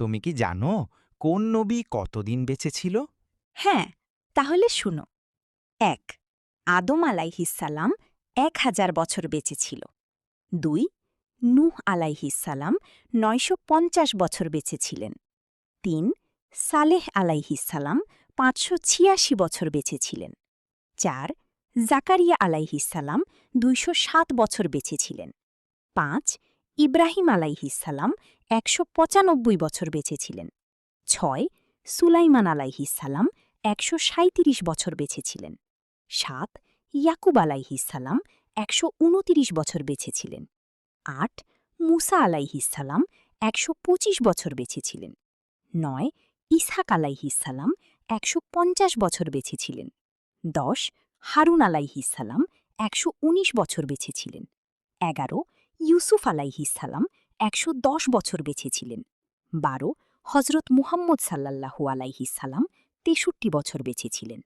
তুমি কি জানো কোন নবী কতদিন বেঁচে ছিল? হ্যাঁ, তাহলে শুনো। ১. আদম আলাইহিসাল্লাম ১,০০০ বছর বেঁচে ছিল। ২. নূহ আলাইহিসাল্লাম ৯৫০ বছর বেঁচে ছিলেন। ৩. সালেহ আলাইহিসাল্লাম ৫৮৬ বছর বেঁচে ছিলেন। ৪. জাকারিয়া আলাইহিসাল্লাম ২০৭ বছর বেঁচে ছিলেন। ৫. ইব্রাহিম আলাইহিসাল্লাম ১৯৫ বছর বেঁচে ছিলেন। ৬. সুলাইমান আলাইহিসাল্লাম ১৩৭ বছর বেঁচে ছিলেন। ৭. ইয়াকুব আলাইহিসাল্লাম ১২৯ বছর বেঁচে ছিলেন। ৮. মুসা আলাইহিসাল্লাম ১২৫ বছর বেঁচে ছিলেন। ৯. ইসহাক আলাইহিসাল্লাম ১৫০ বছর বেঁচে ছিলেন। ১০. হারুন আলাইহিসাল্লাম ১১৯ বছর বেঁচে ছিলেন। ১১. ইউসুফ আলাইহিসাল্লাম ১১০ বছর বেঁচে ছিলেন। ১২. হজরত মুহাম্মদ সাল্লাল্লাহু আলাইহিসাল্লাম ৬৩ বছর বেঁচে ছিলেন।